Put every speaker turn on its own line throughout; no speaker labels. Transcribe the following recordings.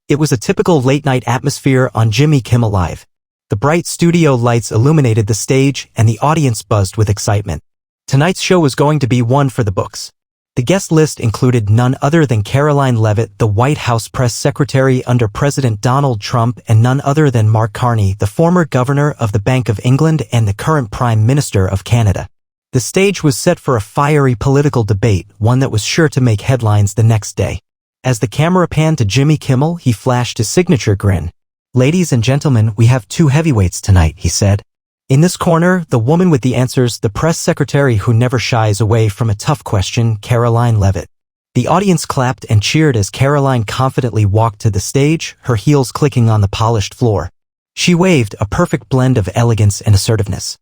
It was a typical late-night atmosphere on Jimmy Kimmel Live. The bright studio lights illuminated the stage, and the audience buzzed with excitement. Tonight's show was going to be one for the books. The guest list included none other than Karoline Leavitt, the White House press secretary under President Donald Trump, and none other than Mark Carney, the former governor of the Bank of England and the current Prime Minister of Canada. The stage was set for a fiery political debate, one that was sure to make headlines the next day. As the camera panned to Jimmy Kimmel, he flashed his signature grin. "Ladies and gentlemen, we have two heavyweights tonight," he said. In this corner, the woman with the answers, the press secretary who never shies away from a tough question, Karoline Leavitt. The audience clapped and cheered as Karoline confidently walked to the stage, her heels clicking on the polished floor. She waved, a perfect blend of elegance and assertiveness.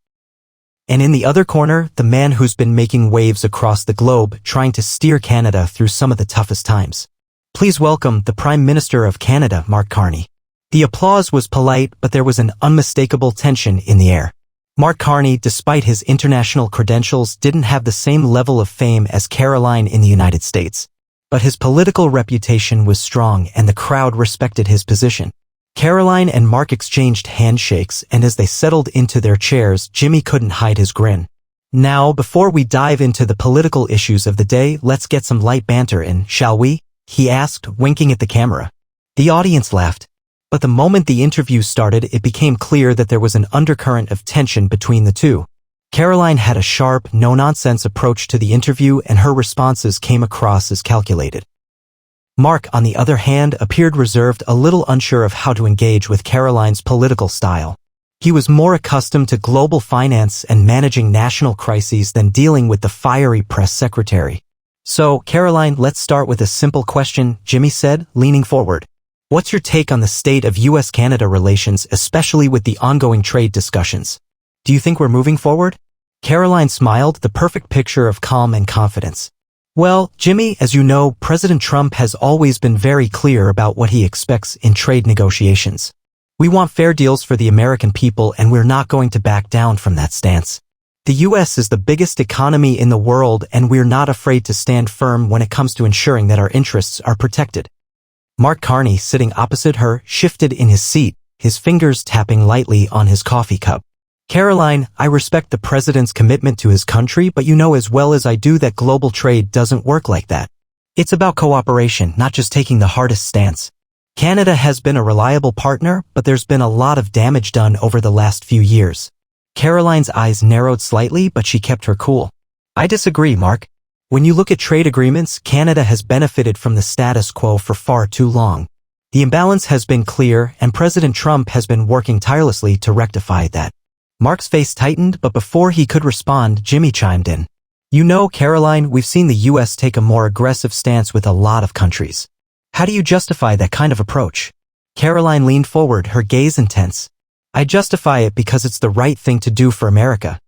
And in the other corner, the man who's been making waves across the globe, trying to steer Canada through some of the toughest times. Please welcome the Prime Minister of Canada, Mark Carney. The applause was polite, but there was an unmistakable tension in the air. Mark Carney, despite his international credentials, didn't have the same level of fame as Karoline in the United States. But his political reputation was strong and the crowd respected his position. Karoline and Mark exchanged handshakes, and as they settled into their chairs, Jimmy couldn't hide his grin. "Now, before we dive into the political issues of the day, let's get some light banter in, shall we?" he asked, winking at the camera. The audience laughed. But the moment the interview started, it became clear that there was an undercurrent of tension between the two. Karoline had a sharp, no-nonsense approach to the interview, and her responses came across as calculated. Mark, on the other hand, appeared reserved, a little unsure of how to engage with Karoline's political style. He was more accustomed to global finance and managing national crises than dealing with the fiery press secretary. "So, Karoline, let's start with a simple question," Jimmy said, leaning forward. "What's your take on the state of US-Canada relations, especially with the ongoing trade discussions? Do you think we're moving forward?" Karoline smiled, the perfect picture of calm and confidence. "Well, Jimmy, as you know, President Trump has always been very clear about what he expects in trade negotiations. We want fair deals for the American people, and we're not going to back down from that stance. The US is the biggest economy in the world, and we're not afraid to stand firm when it comes to ensuring that our interests are protected." Mark Carney, sitting opposite her, shifted in his seat, his fingers tapping lightly on his coffee cup. "Karoline, I respect the president's commitment to his country, but you know as well as I do that global trade doesn't work like that. It's about cooperation, not just taking the hardest stance. Canada has been a reliable partner, but there's been a lot of damage done over the last few years." Karoline's eyes narrowed slightly, but she kept her cool. "I disagree, Mark. When you look at trade agreements, Canada has benefited from the status quo for far too long. The imbalance has been clear, and President Trump has been working tirelessly to rectify that." Mark's face tightened, but before he could respond, Jimmy chimed in. "You know, Karoline, we've seen the US take a more aggressive stance with a lot of countries. How do you justify that kind of approach?" Karoline leaned forward, her gaze intense. "I justify it because it's the right thing to do for America.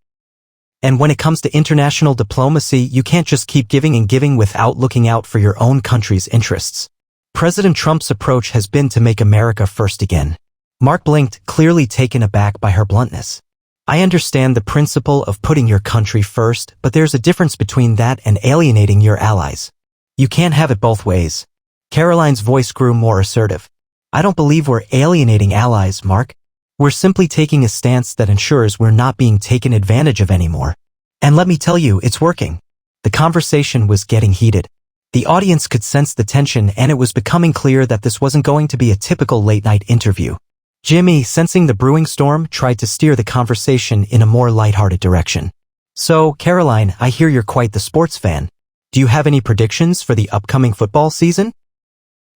And when it comes to international diplomacy, you can't just keep giving and giving without looking out for your own country's interests. President Trump's approach has been to make America first again." Mark blinked, clearly taken aback by her bluntness. "I understand the principle of putting your country first, but there's a difference between that and alienating your allies. You can't have it both ways." Karoline's voice grew more assertive. "I don't believe we're alienating allies, Mark. We're simply taking a stance that ensures we're not being taken advantage of anymore. And let me tell you, it's working." The conversation was getting heated. The audience could sense the tension, and it was becoming clear that this wasn't going to be a typical late-night interview. Jimmy, sensing the brewing storm, tried to steer the conversation in a more lighthearted direction. "So, Karoline, I hear you're quite the sports fan. Do you have any predictions for the upcoming football season?"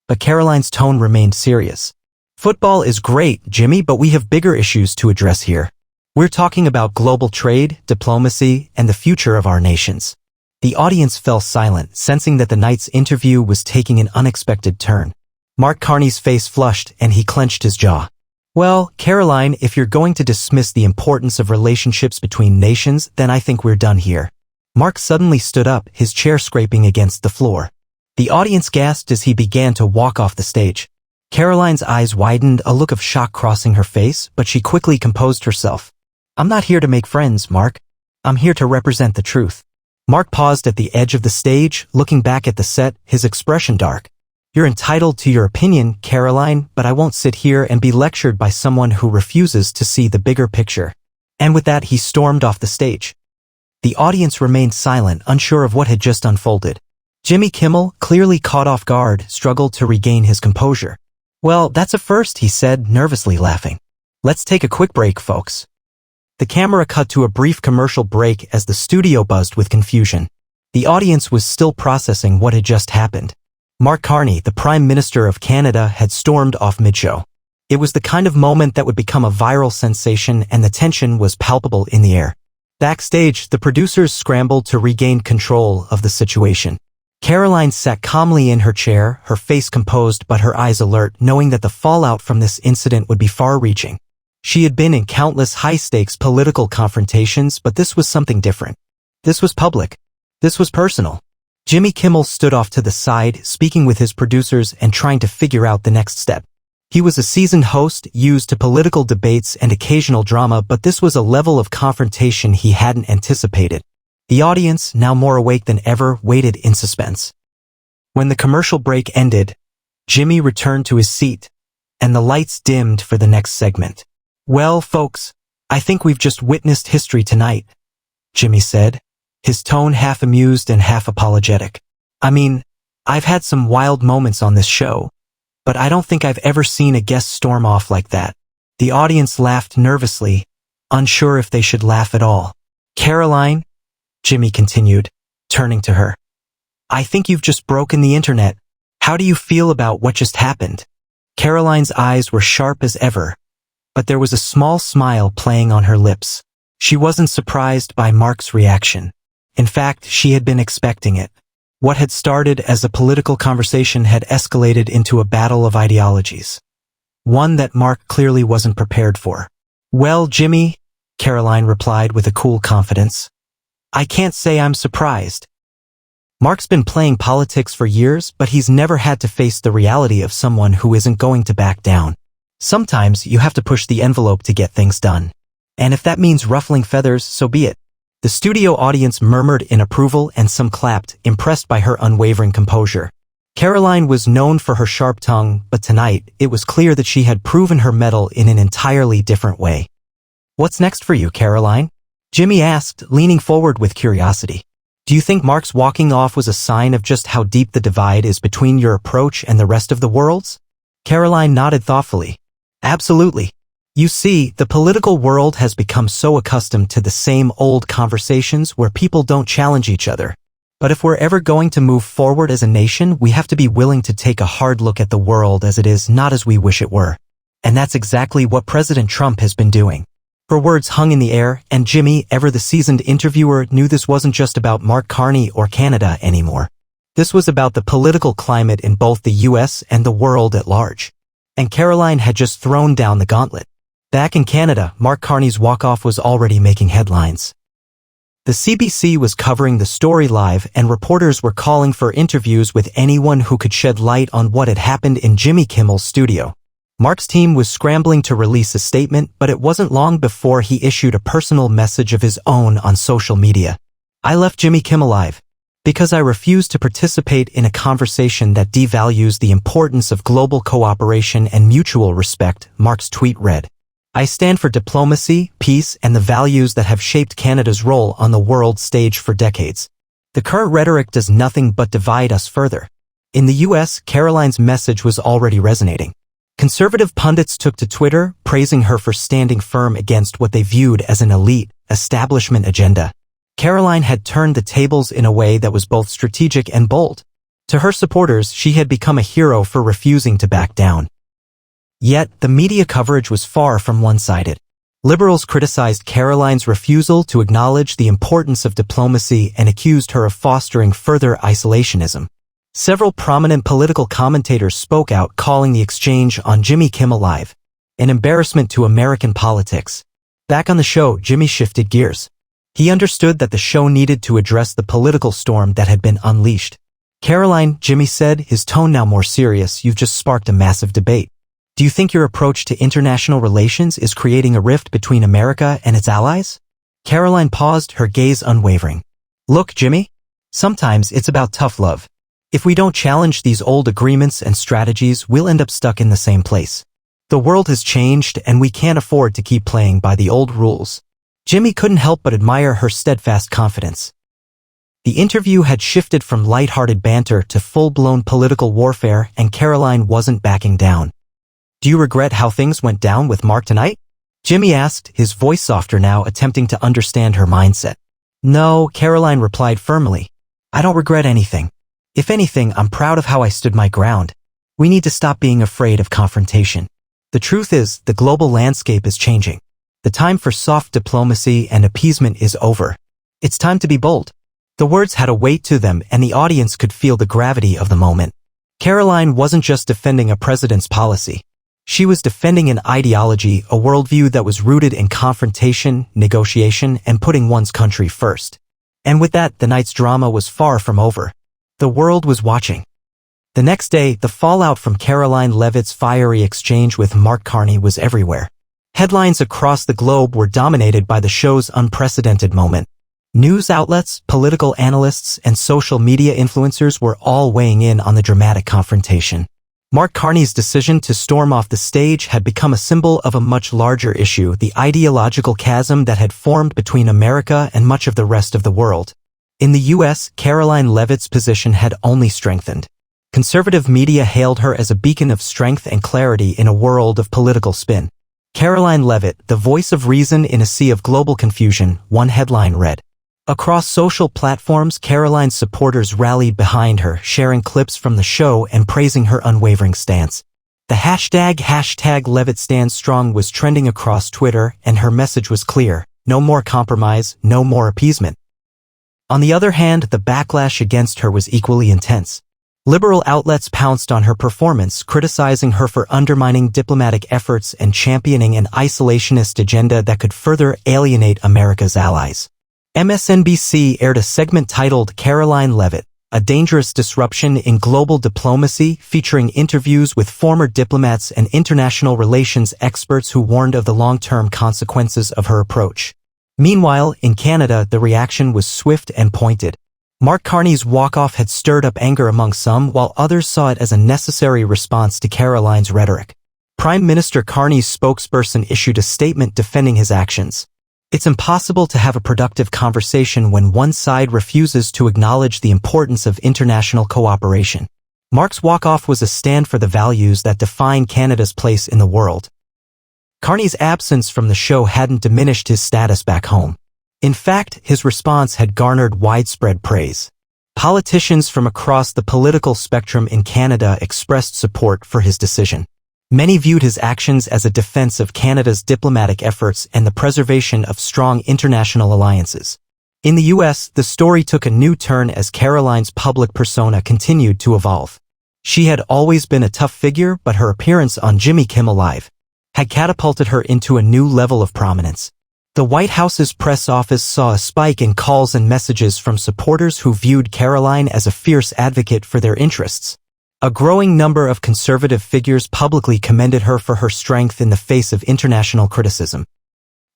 But Karoline's tone remained serious. "Football is great, Jimmy, but we have bigger issues to address here. We're talking about global trade, diplomacy, and the future of our nations." The audience fell silent, sensing that the night's interview was taking an unexpected turn. Mark Carney's face flushed, and he clenched his jaw. "Well, Karoline, if you're going to dismiss the importance of relationships between nations, then I think we're done here." Mark suddenly stood up, his chair scraping against the floor. The audience gasped as he began to walk off the stage. Karoline's eyes widened, a look of shock crossing her face, but she quickly composed herself. "I'm not here to make friends, Mark. I'm here to represent the truth." Mark paused at the edge of the stage, looking back at the set, his expression dark. You're entitled to your opinion, Karoline, but I won't sit here and be lectured by someone who refuses to see the bigger picture. And with that, he stormed off the stage. The audience remained silent, unsure of what had just unfolded. Jimmy Kimmel, clearly caught off guard, struggled to regain his composure. Well, that's a first, he said, nervously laughing. Let's take a quick break, folks. The camera cut to a brief commercial break as the studio buzzed with confusion. The audience was still processing what had just happened. Mark Carney, the Prime Minister of Canada, had stormed off mid-show. It was the kind of moment that would become a viral sensation, and the tension was palpable in the air. Backstage, the producers scrambled to regain control of the situation. Karoline sat calmly in her chair, her face composed but her eyes alert, knowing that the fallout from this incident would be far-reaching. She had been in countless high-stakes political confrontations, but this was something different. This was public. This was personal. Jimmy Kimmel stood off to the side, speaking with his producers and trying to figure out the next step. He was a seasoned host, used to political debates and occasional drama, but this was a level of confrontation he hadn't anticipated. The audience, now more awake than ever, waited in suspense. When the commercial break ended, Jimmy returned to his seat, and the lights dimmed for the next segment. Well, folks, I think we've just witnessed history tonight, Jimmy said, his tone half amused and half apologetic. I mean, I've had some wild moments on this show, but I don't think I've ever seen a guest storm off like that. The audience laughed nervously, unsure if they should laugh at all. Karoline, Jimmy continued, turning to her. I think you've just broken the internet. How do you feel about what just happened? Karoline's eyes were sharp as ever, but there was a small smile playing on her lips. She wasn't surprised by Mark's reaction. In fact, she had been expecting it. What had started as a political conversation had escalated into a battle of ideologies. One that Mark clearly wasn't prepared for. Well, Jimmy, Karoline replied with a cool confidence, I can't say I'm surprised. Mark's been playing politics for years, but he's never had to face the reality of someone who isn't going to back down. Sometimes you have to push the envelope to get things done. And if that means ruffling feathers, so be it. The studio audience murmured in approval and some clapped, impressed by her unwavering composure. Karoline was known for her sharp tongue, but tonight, it was clear that she had proven her mettle in an entirely different way. What's next for you, Karoline? Jimmy asked, leaning forward with curiosity. Do you think Mark's walking off was a sign of just how deep the divide is between your approach and the rest of the world's? Karoline nodded thoughtfully. Absolutely. You see, the political world has become so accustomed to the same old conversations where people don't challenge each other. But if we're ever going to move forward as a nation, we have to be willing to take a hard look at the world as it is, not as we wish it were. And that's exactly what President Trump has been doing. Her words hung in the air, and Jimmy, ever the seasoned interviewer, knew this wasn't just about Mark Carney or Canada anymore. This was about the political climate in both the US and the world at large. And Karoline had just thrown down the gauntlet. Back in Canada, Mark Carney's walk-off was already making headlines. The CBC was covering the story live, and reporters were calling for interviews with anyone who could shed light on what had happened in Jimmy Kimmel's studio. Mark's team was scrambling to release a statement, but it wasn't long before he issued a personal message of his own on social media. I left Jimmy Kimmel live because I refuse to participate in a conversation that devalues the importance of global cooperation and mutual respect, Mark's tweet read. I stand for diplomacy, peace, and the values that have shaped Canada's role on the world stage for decades. The current rhetoric does nothing but divide us further. In the US, Karoline's message was already resonating. Conservative pundits took to Twitter, praising her for standing firm against what they viewed as an elite, establishment agenda. Karoline had turned the tables in a way that was both strategic and bold. To her supporters, she had become a hero for refusing to back down. Yet, the media coverage was far from one-sided. Liberals criticized Karoline's refusal to acknowledge the importance of diplomacy and accused her of fostering further isolationism. Several prominent political commentators spoke out, calling the exchange on Jimmy Kimmel Live an embarrassment to American politics. Back on the show, Jimmy shifted gears. He understood that the show needed to address the political storm that had been unleashed. Karoline, Jimmy said, his tone now more serious, you've just sparked a massive debate. Do you think your approach to international relations is creating a rift between America and its allies? Karoline paused, her gaze unwavering. Look, Jimmy, sometimes it's about tough love. If we don't challenge these old agreements and strategies, we'll end up stuck in the same place. The world has changed and we can't afford to keep playing by the old rules. Jimmy couldn't help but admire her steadfast confidence. The interview had shifted from light-hearted banter to full-blown political warfare, and Karoline wasn't backing down. "Do you regret how things went down with Mark tonight?" Jimmy asked, his voice softer now, attempting to understand her mindset. "No," Karoline replied firmly. "I don't regret anything. If anything, I'm proud of how I stood my ground. We need to stop being afraid of confrontation. The truth is, the global landscape is changing. The time for soft diplomacy and appeasement is over. It's time to be bold." The words had a weight to them, and the audience could feel the gravity of the moment. Karoline wasn't just defending a president's policy. She was defending an ideology, a worldview that was rooted in confrontation, negotiation, and putting one's country first. And with that, the night's drama was far from over. The world was watching. The next day, the fallout from Karoline Leavitt's fiery exchange with Mark Carney was everywhere. Headlines across the globe were dominated by the show's unprecedented moment. News outlets, political analysts, and social media influencers were all weighing in on the dramatic confrontation. Mark Carney's decision to storm off the stage had become a symbol of a much larger issue, the ideological chasm that had formed between America and much of the rest of the world. In the U.S., Karoline Leavitt's position had only strengthened. Conservative media hailed her as a beacon of strength and clarity in a world of political spin. Karoline Leavitt, the voice of reason in a sea of global confusion, one headline read. Across social platforms, Karoline's supporters rallied behind her, sharing clips from the show and praising her unwavering stance. The hashtag Leavitt Stands Strong was trending across Twitter, and her message was clear: no more compromise, no more appeasement. On the other hand, the backlash against her was equally intense. Liberal outlets pounced on her performance, criticizing her for undermining diplomatic efforts and championing an isolationist agenda that could further alienate America's allies. MSNBC aired a segment titled Karoline Leavitt, A Dangerous Disruption in Global Diplomacy, featuring interviews with former diplomats and international relations experts who warned of the long-term consequences of her approach. Meanwhile, in Canada, the reaction was swift and pointed. Mark Carney's walk-off had stirred up anger among some, while others saw it as a necessary response to Karoline's rhetoric. Prime Minister Carney's spokesperson issued a statement defending his actions. It's impossible to have a productive conversation when one side refuses to acknowledge the importance of international cooperation. Mark's walk-off was a stand for the values that define Canada's place in the world. Carney's absence from the show hadn't diminished his status back home. In fact, his response had garnered widespread praise. Politicians from across the political spectrum in Canada expressed support for his decision. Many viewed his actions as a defense of Canada's diplomatic efforts and the preservation of strong international alliances. In the U.S., the story took a new turn as Karoline's public persona continued to evolve. She had always been a tough figure, but her appearance on Jimmy Kimmel Live had catapulted her into a new level of prominence. The White House's press office saw a spike in calls and messages from supporters who viewed Karoline as a fierce advocate for their interests. A growing number of conservative figures publicly commended her for her strength in the face of international criticism.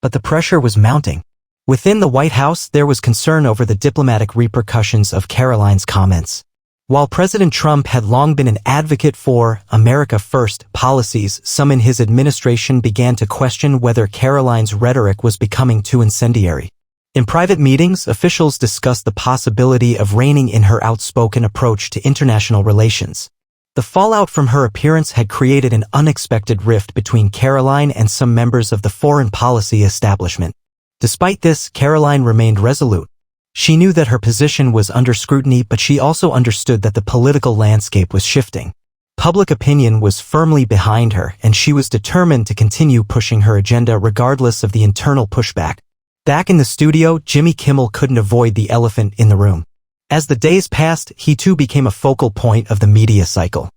But the pressure was mounting. Within the White House, there was concern over the diplomatic repercussions of Karoline's comments. While President Trump had long been an advocate for America First policies, some in his administration began to question whether Karoline's rhetoric was becoming too incendiary. In private meetings, officials discussed the possibility of reining in her outspoken approach to international relations. The fallout from her appearance had created an unexpected rift between Karoline and some members of the foreign policy establishment. Despite this, Karoline remained resolute. She knew that her position was under scrutiny, but she also understood that the political landscape was shifting. Public opinion was firmly behind her, and she was determined to continue pushing her agenda regardless of the internal pushback. Back in the studio, Jimmy Kimmel couldn't avoid the elephant in the room. As the days passed, he too became a focal point of the media cycle.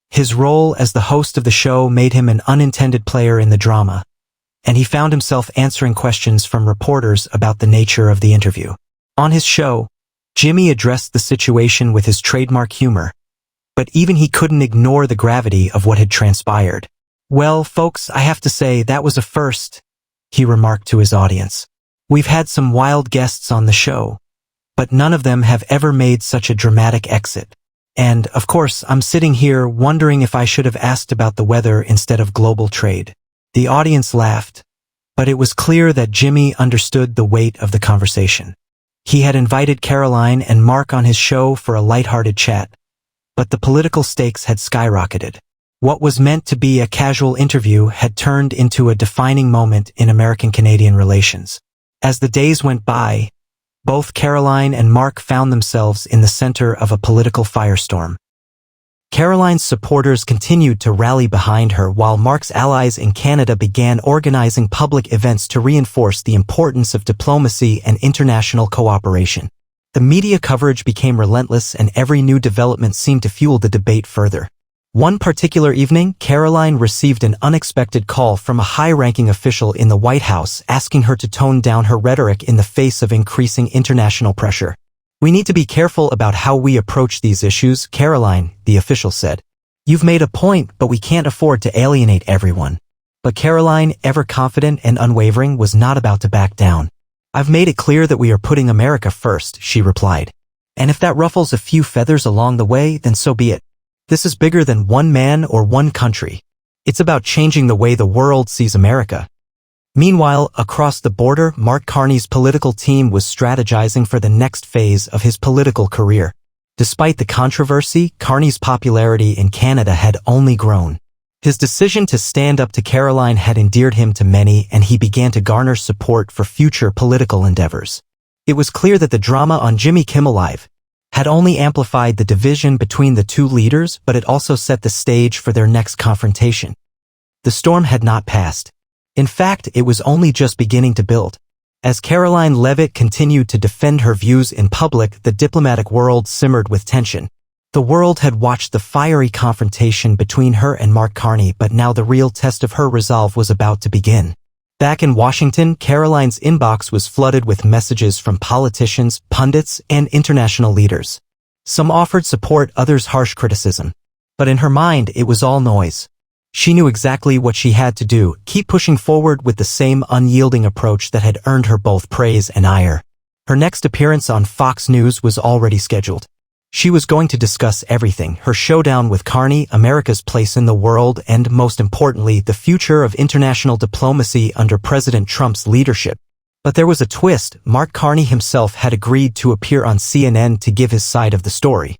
His role as the host of the show made him an unintended player in the drama, and he found himself answering questions from reporters about the nature of the interview. On his show, Jimmy addressed the situation with his trademark humor, but even he couldn't ignore the gravity of what had transpired. "Well, folks, I have to say that was a first," he remarked to his audience. "We've had some wild guests on the show, but none of them have ever made such a dramatic exit. And, of course, I'm sitting here wondering if I should have asked about the weather instead of global trade. The audience laughed, but it was clear that Jimmy understood the weight of the conversation. He had invited Karoline and Mark on his show for a lighthearted chat, but the political stakes had skyrocketed. What was meant to be a casual interview had turned into a defining moment in American-Canadian relations. As the days went by, both Karoline and Mark found themselves in the center of a political firestorm. Karoline's supporters continued to rally behind her while Mark's allies in Canada began organizing public events to reinforce the importance of diplomacy and international cooperation. The media coverage became relentless and every new development seemed to fuel the debate further. One particular evening, Karoline received an unexpected call from a high-ranking official in the White House asking her to tone down her rhetoric in the face of increasing international pressure. "We need to be careful about how we approach these issues, Karoline," the official said. "You've made a point, but we can't afford to alienate everyone." But Karoline, ever confident and unwavering, was not about to back down. "I've made it clear that we are putting America first," she replied. "And if that ruffles a few feathers along the way, then so be it. This is bigger than one man or one country. It's about changing the way the world sees America." Meanwhile, across the border, Mark Carney's political team was strategizing for the next phase of his political career. Despite the controversy, Carney's popularity in Canada had only grown. His decision to stand up to Karoline had endeared him to many, and he began to garner support for future political endeavors. It was clear that the drama on Jimmy Kimmel Live had only amplified the division between the two leaders, but it also set the stage for their next confrontation. The storm had not passed. In fact, it was only just beginning to build. As Karoline Leavitt continued to defend her views in public, the diplomatic world simmered with tension. The world had watched the fiery confrontation between her and Mark Carney, but now the real test of her resolve was about to begin. Back in Washington, Karoline's inbox was flooded with messages from politicians, pundits, and international leaders. Some offered support, others harsh criticism. But in her mind, it was all noise. She knew exactly what she had to do: keep pushing forward with the same unyielding approach that had earned her both praise and ire. Her next appearance on Fox News was already scheduled. She was going to discuss everything: her showdown with Carney, America's place in the world, and, most importantly, the future of international diplomacy under President Trump's leadership. But there was a twist. Mark Carney himself had agreed to appear on CNN to give his side of the story.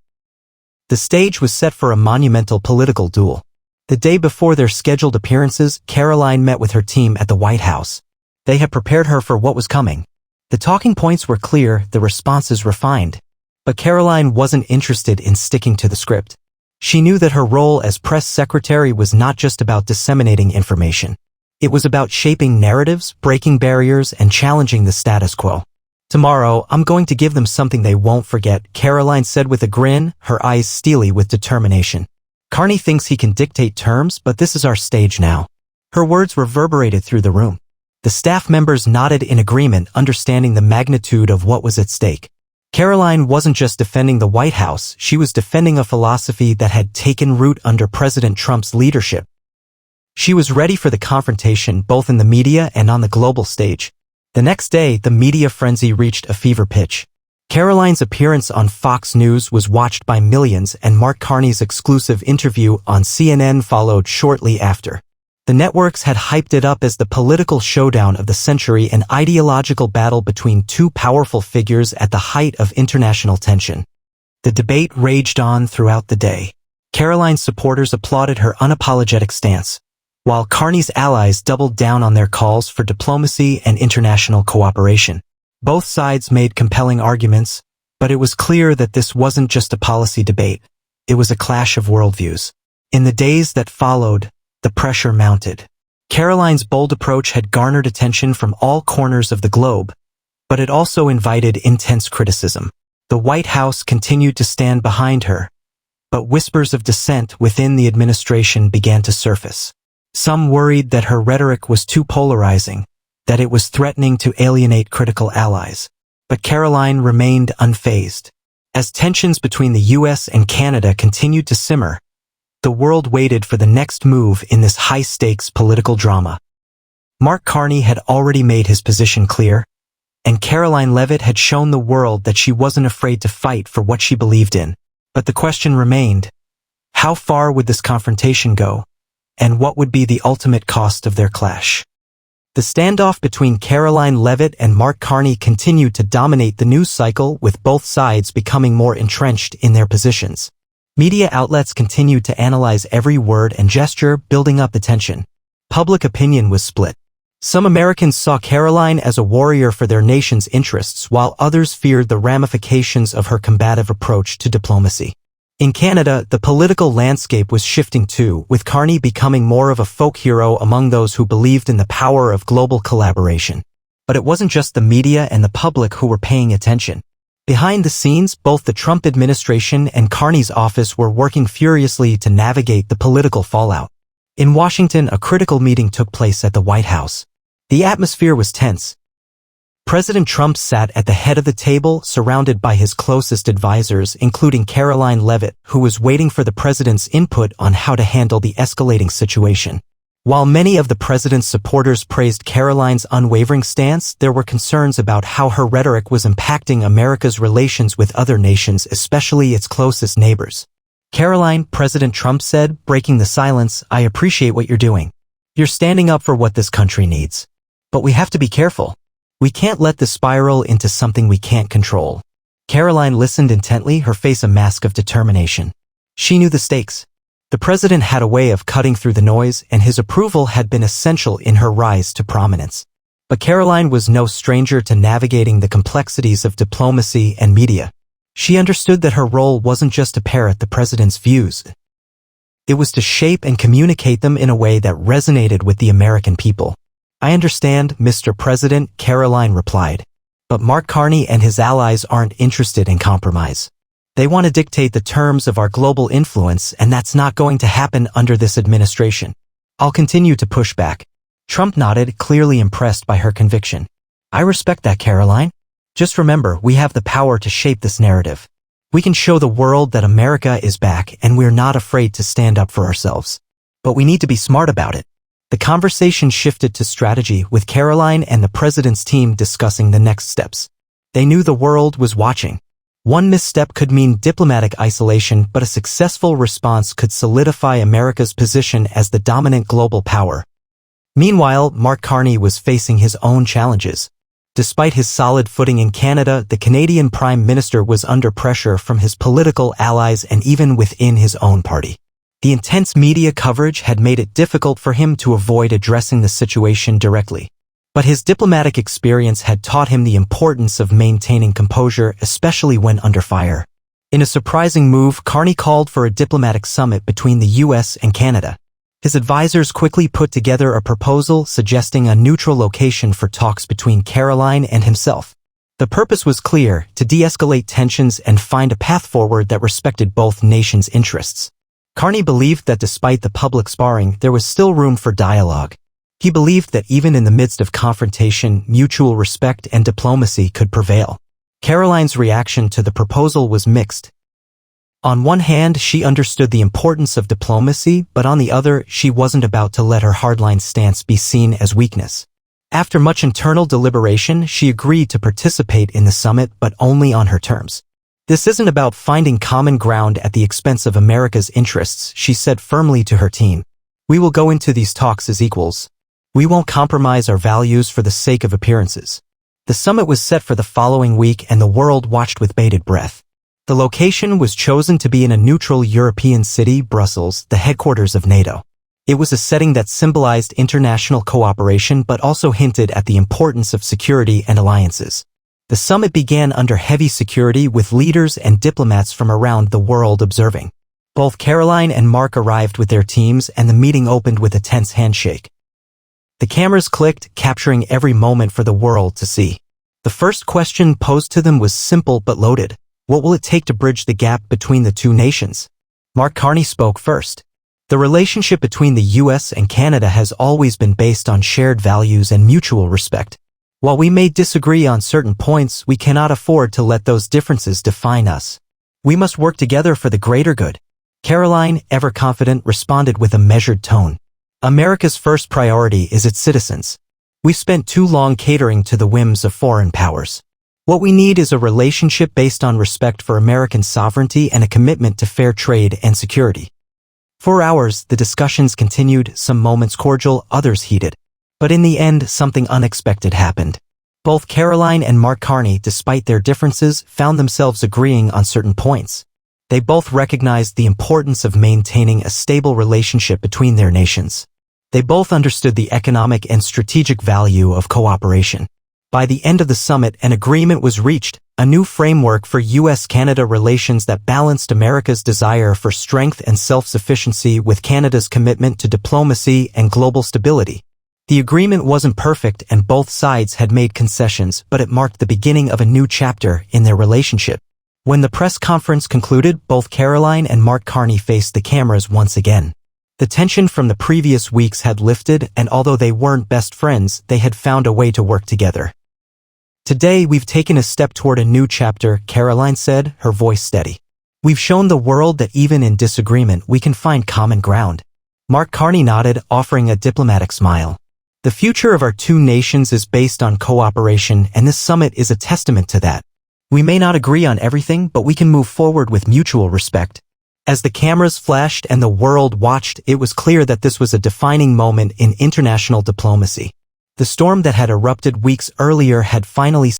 The stage was set for a monumental political duel. The day before their scheduled appearances, Karoline met with her team at the White House. They had prepared her for what was coming. The talking points were clear, the responses refined. But Karoline wasn't interested in sticking to the script. She knew that her role as press secretary was not just about disseminating information. It was about shaping narratives, breaking barriers, and challenging the status quo. "Tomorrow, I'm going to give them something they won't forget," Karoline said with a grin, her eyes steely with determination. "Carney thinks he can dictate terms, but this is our stage now." Her words reverberated through the room. The staff members nodded in agreement, understanding the magnitude of what was at stake. Karoline wasn't just defending the White House, she was defending a philosophy that had taken root under President Trump's leadership. She was ready for the confrontation both in the media and on the global stage. The next day, the media frenzy reached a fever pitch. Karoline's appearance on Fox News was watched by millions, and Mark Carney's exclusive interview on CNN followed shortly after. The networks had hyped it up as the political showdown of the century, an ideological battle between two powerful figures at the height of international tension. The debate raged on throughout the day. Karoline's supporters applauded her unapologetic stance, while Carney's allies doubled down on their calls for diplomacy and international cooperation. Both sides made compelling arguments, but it was clear that this wasn't just a policy debate. It was a clash of worldviews. In the days that followed, the pressure mounted. Karoline's bold approach had garnered attention from all corners of the globe, but it also invited intense criticism. The White House continued to stand behind her, but whispers of dissent within the administration began to surface. Some worried that her rhetoric was too polarizing, that it was threatening to alienate critical allies. But Karoline remained unfazed. As tensions between the U.S. and Canada continued to simmer, the world waited for the next move in this high-stakes political drama. Mark Carney had already made his position clear, and Karoline Leavitt had shown the world that she wasn't afraid to fight for what she believed in. But the question remained, how far would this confrontation go, and what would be the ultimate cost of their clash? The standoff between Karoline Leavitt and Mark Carney continued to dominate the news cycle, with both sides becoming more entrenched in their positions. Media outlets continued to analyze every word and gesture, building up the tension. Public opinion was split. Some Americans saw Karoline as a warrior for their nation's interests, while others feared the ramifications of her combative approach to diplomacy. In Canada, the political landscape was shifting too, with Carney becoming more of a folk hero among those who believed in the power of global collaboration. But it wasn't just the media and the public who were paying attention. Behind the scenes, both the Trump administration and Carney's office were working furiously to navigate the political fallout. In Washington, a critical meeting took place at the White House. The atmosphere was tense. President Trump sat at the head of the table, surrounded by his closest advisors, including Karoline Leavitt, who was waiting for the president's input on how to handle the escalating situation. While many of the president's supporters praised Karoline's unwavering stance, there were concerns about how her rhetoric was impacting America's relations with other nations, especially its closest neighbors. "Karoline," President Trump said, breaking the silence, "I appreciate what you're doing. You're standing up for what this country needs. But we have to be careful. We can't let this spiral into something we can't control." Karoline listened intently, her face a mask of determination. She knew the stakes. The president had a way of cutting through the noise, and his approval had been essential in her rise to prominence. But Karoline was no stranger to navigating the complexities of diplomacy and media. She understood that her role wasn't just to parrot the president's views. It was to shape and communicate them in a way that resonated with the American people. "I understand, Mr. President," Karoline replied. "But Mark Carney and his allies aren't interested in compromise. They want to dictate the terms of our global influence, and that's not going to happen under this administration. I'll continue to push back." Trump nodded, clearly impressed by her conviction. "I respect that, Karoline. Just remember, we have the power to shape this narrative. We can show the world that America is back, and we're not afraid to stand up for ourselves. But we need to be smart about it." The conversation shifted to strategy, with Karoline and the president's team discussing the next steps. They knew the world was watching. One misstep could mean diplomatic isolation, but a successful response could solidify America's position as the dominant global power. Meanwhile, Mark Carney was facing his own challenges. Despite his solid footing in Canada, the Canadian Prime Minister was under pressure from his political allies and even within his own party. The intense media coverage had made it difficult for him to avoid addressing the situation directly. But his diplomatic experience had taught him the importance of maintaining composure, especially when under fire. In a surprising move, Carney called for a diplomatic summit between the U.S. and Canada. His advisors quickly put together a proposal suggesting a neutral location for talks between Karoline and himself. The purpose was clear: to de-escalate tensions and find a path forward that respected both nations' interests. Carney believed that despite the public sparring, there was still room for dialogue. He believed that even in the midst of confrontation, mutual respect and diplomacy could prevail. Karoline's reaction to the proposal was mixed. On one hand, she understood the importance of diplomacy, but on the other, she wasn't about to let her hardline stance be seen as weakness. After much internal deliberation, she agreed to participate in the summit, but only on her terms. "This isn't about finding common ground at the expense of America's interests," she said firmly to her team. "We will go into these talks as equals. We won't compromise our values for the sake of appearances." The summit was set for the following week, and the world watched with bated breath. The location was chosen to be in a neutral European city, Brussels, the headquarters of NATO. It was a setting that symbolized international cooperation but also hinted at the importance of security and alliances. The summit began under heavy security, with leaders and diplomats from around the world observing. Both Karoline and Mark arrived with their teams, and the meeting opened with a tense handshake. The cameras clicked, capturing every moment for the world to see. The first question posed to them was simple but loaded. What will it take to bridge the gap between the two nations? Mark Carney spoke first. "The relationship between the U.S. and Canada has always been based on shared values and mutual respect. While we may disagree on certain points, we cannot afford to let those differences define us. We must work together for the greater good." Karoline, ever confident, responded with a measured tone. "America's first priority is its citizens. We've spent too long catering to the whims of foreign powers. What we need is a relationship based on respect for American sovereignty and a commitment to fair trade and security. For hours, the discussions continued, some moments cordial, others heated. But in the end, something unexpected happened. Both Karoline and Mark Carney, despite their differences, found themselves agreeing on certain points. They both recognized the importance of maintaining a stable relationship between their nations. They both understood the economic and strategic value of cooperation. By the end of the summit, an agreement was reached, a new framework for U.S.-Canada relations that balanced America's desire for strength and self-sufficiency with Canada's commitment to diplomacy and global stability. The agreement wasn't perfect and both sides had made concessions, but it marked the beginning of a new chapter in their relationship. When the press conference concluded, both Karoline and Mark Carney faced the cameras once again. The tension from the previous weeks had lifted, and although they weren't best friends, they had found a way to work together. "Today, we've taken a step toward a new chapter," Karoline said, her voice steady. "We've shown the world that even in disagreement, we can find common ground." Mark Carney nodded, offering a diplomatic smile. "The future of our two nations is based on cooperation, and this summit is a testament to that. We may not agree on everything, but we can move forward with mutual respect." As the cameras flashed and the world watched, it was clear that this was a defining moment in international diplomacy. The storm that had erupted weeks earlier had finally